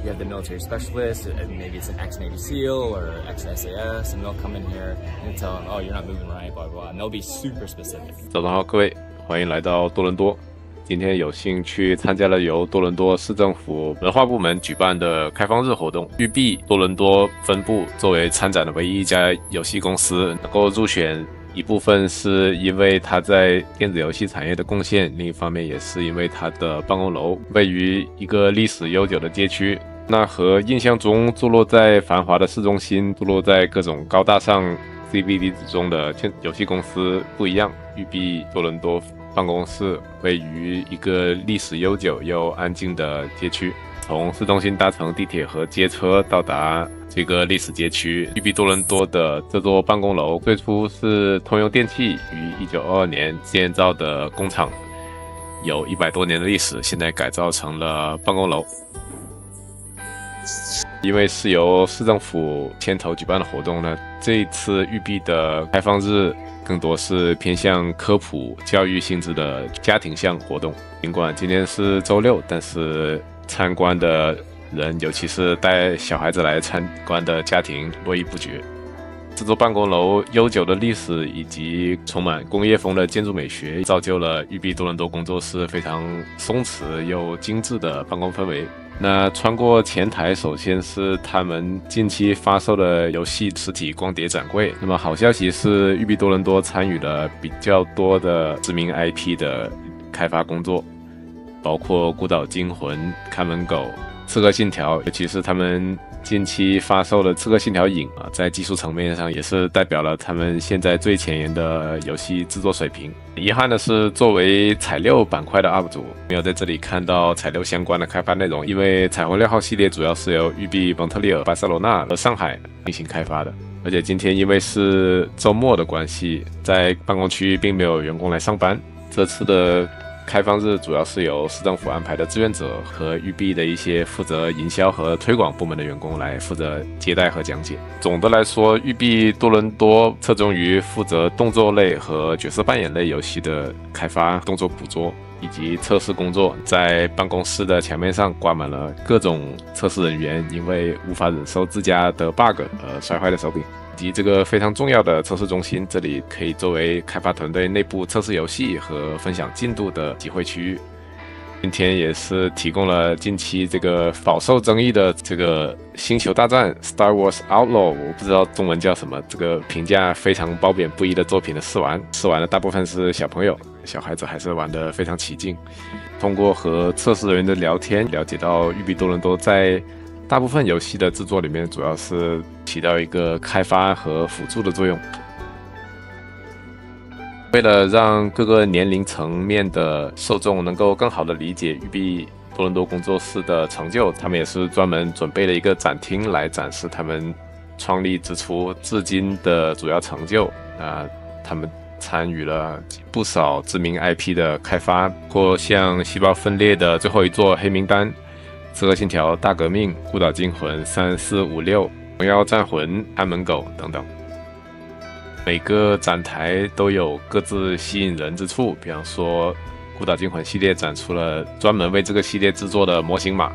you have the military specialist, and maybe it's an ex-Navy SEAL or ex-SAS, and they'll come in here and tell them, oh, you're not moving right, blah, blah, blah, and they'll be super specific. 早上好，各位，欢迎来到多伦多。今天有幸去参加了由多伦多市政府文化部门举办的开放日活动。育碧多伦多分部作为参展的唯一一家游戏公司，能够入选，一部分是因为它在电子游戏产业的贡献，另一方面也是因为它的办公楼位于一个历史悠久的街区。那和印象中坐落在繁华的市中心、坐落在各种高大上 CBD 之中的游戏公司不一样，育碧多伦多办公室位于一个历史悠久又安静的街区。从市中心搭乘地铁和街车到达这个历史街区。育碧多伦多的这座办公楼最初是通用电气于1922年建造的工厂，有100多年的历史，现在改造成了办公楼。因为是由市政府牵头举办的活动呢，这一次育碧的开放日更多是偏向科普教育性质的家庭向活动。尽管今天是周六，但是参观的人，尤其是带小孩子来参观的家庭络绎不绝。这座办公楼悠久的历史以及充满工业风的建筑美学，造就了育碧多伦多工作室非常松弛又精致的办公氛围。那穿过前台，首先是他们近期发售的游戏实体光碟展柜。那么好消息是，育碧多伦多参与了比较多的知名 IP 的开发工作，包括《孤岛惊魂》、《看门狗》、《刺客信条》，尤其是他们近期发售的《刺客信条：影》在技术层面上也是代表了他们现在最前沿的游戏制作水平。遗憾的是，作为彩六板块的 UP 主，没有在这里看到彩六相关的开发内容，因为彩虹6号系列主要是由育碧蒙特利尔、巴塞罗那和上海进行开发的。而且今天因为是周末的关系，在办公区并没有员工来上班。这次的开放日主要是由市政府安排的志愿者和育碧的一些负责营销和推广部门的员工来负责接待和讲解。总的来说，育碧多伦多侧重于负责动作类和角色扮演类游戏的开发、动作捕捉以及测试工作。在办公室的墙面上挂满了各种测试人员因为无法忍受自家的 bug 而摔坏的手柄。以及这个非常重要的测试中心，这里可以作为开发团队内部测试游戏和分享进度的集会区域。今天也是提供了近期这个饱受争议的这个《星球大战》Star Wars Outlaw， 我不知道中文叫什么，这个评价非常褒贬不一的作品的试玩。试玩的大部分是小朋友，小孩子还是玩得非常起劲。通过和测试人员的聊天，了解到育碧多伦多在大部分游戏的制作里面，主要是起到一个开发和辅助的作用。为了让各个年龄层面的受众能够更好地理解育碧多伦多工作室的成就，他们也是专门准备了一个展厅来展示他们创立之初至今的主要成就。他们参与了不少知名 IP 的开发，包括像细胞分裂的最后一座黑名单、刺客信条：大革命、孤岛惊魂、3456、荣耀战魂、看门狗等等。每个展台都有各自吸引人之处，比方说孤岛惊魂系列展出了专门为这个系列制作的模型码，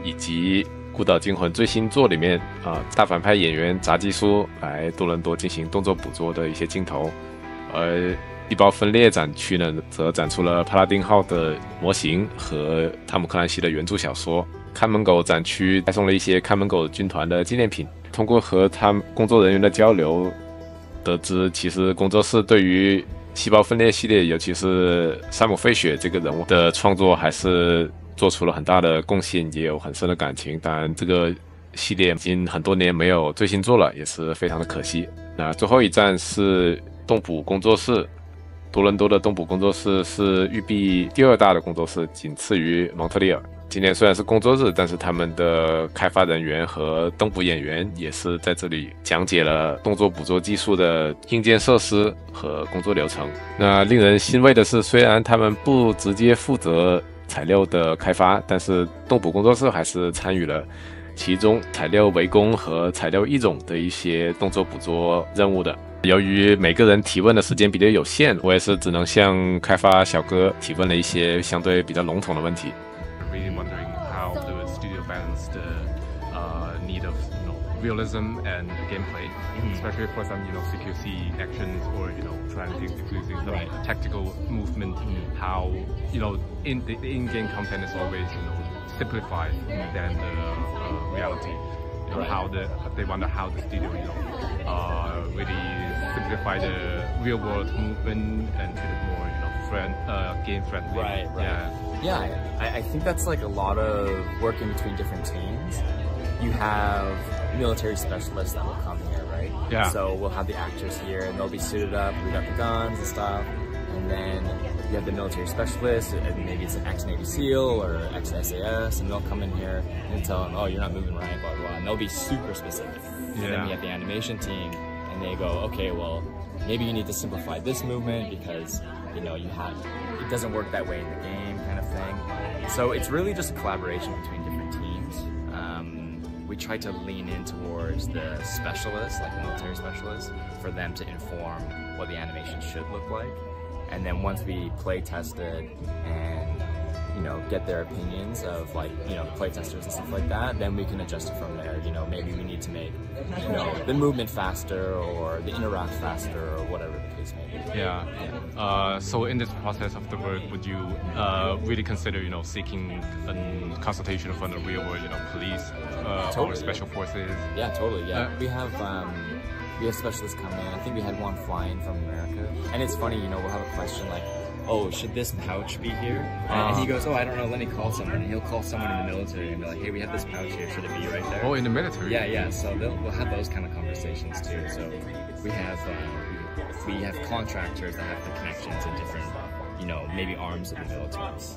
以及孤岛惊魂最新作里面大反派演员杂技叔来多伦多进行动作捕捉的一些镜头。而细胞分裂展区呢，则展出了帕拉丁号的模型和汤姆克兰西的原著小说。看门狗展区派送了一些看门狗军团的纪念品。通过和他们工作人员的交流，得知其实工作室对于细胞分裂系列，尤其是山姆费雪这个人物的创作，还是做出了很大的贡献，也有很深的感情。当然，这个系列已经很多年没有最新作了，也是非常的可惜。那最后一站是动捕工作室。多伦多的动捕工作室是育碧第2大的工作室，仅次于蒙特利尔。今天虽然是工作日，但是他们的开发人员和动捕演员也是在这里讲解了动作捕捉技术的硬件设施和工作流程。那令人欣慰的是，虽然他们不直接负责彩六的开发，但是动捕工作室还是参与了其中彩六围攻和彩六异种的一些动作捕捉任务的。由于每个人提问的时间比较有限，我也是只能向开发小哥提问了一些相对比较笼统的问题。Really wondering how the studio balance the need of realism and gameplay, especially for some CQC actions or transit exclusive tactical movement. How in the in-game content is always simplified than the reality. How they wonder how the studio really simplify the real world movement and make it more game friendly. Right. Yeah, I think that's like a lot of work in between different teams. You have military specialists that will come here, right? Yeah. So we'll have the actors here and they'll be suited up, we got the guns and stuff. And then you have the military specialists, and maybe it's an ex-Navy SEAL or ex-SAS, and they'll come in here and tell them, oh, you're not moving right, blah, blah, blah. And they'll be super specific. And then we have the animation team, and they go, okay, well, maybe you need to simplify this movement because, it doesn't work that way in the game kind of thing. So it's really just a collaboration between different teams. We try to lean in towards the specialists, like military specialists, for them to inform what the animation should look like. And then once we play test it and get their opinions of play testers and stuff like that, then we can adjust it from there. Maybe we need to make the movement faster or the interact faster or whatever the case may be. Yeah. So in this process of the work, would you really consider seeking a consultation from the real world police or special forces? Yeah, totally. Yeah, we have specialists come in. I think we had one flying from America, and it's funny. We'll have a question like, oh, should this pouch be here? And he goes, oh, I don't know, let me call someone. And he'll call someone in the military and be like, hey, we have this pouch here, should it be right there? Oh, in the military? Yeah, so we'll have those kind of conversations too. So we have contractors that have the connections in different, maybe arms of the militaries.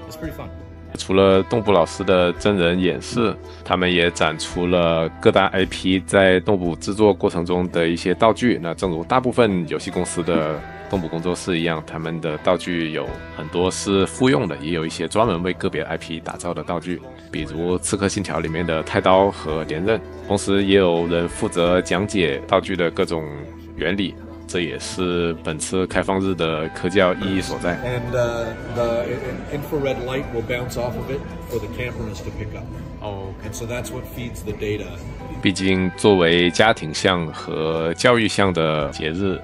It's pretty fun. 除了动捕老师的真人演示，他们也展出了各大 IP 在动捕制作过程中的一些道具。那正如大部分游戏公司的动捕工作室一样，他们的道具有很多是复用的，也有一些专门为个别 IP 打造的道具，比如《刺客信条》里面的太刀和连刃。同时，也有人负责讲解道具的各种原理。这也是本次开放日的科教意义所在。And the infrared light will bounce off of it for the cameras to pick up. Oh, and so that's what feeds the data. 毕竟作为家庭向和教育向的节日，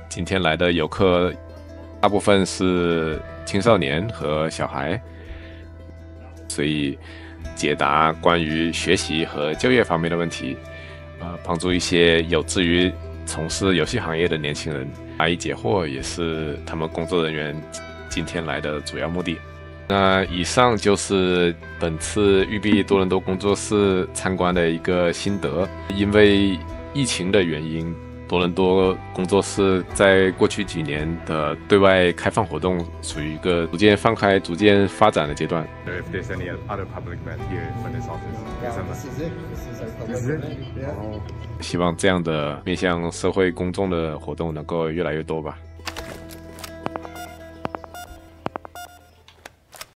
今天来的游客大部分是青少年和小孩，所以解答关于学习和就业方面的问题，帮助一些有志于从事游戏行业的年轻人答疑解惑，也是他们工作人员今天来的主要目的。那以上就是本次育碧多伦多工作室参观的一个心得。因为疫情的原因，多伦多工作室在过去几年的对外开放活动处于一个逐渐放开、逐渐发展的阶段。If there's any other public event here for this office, this is it. This is our public event. Yeah. 希望这样的面向社会公众的活动能够越来越多吧。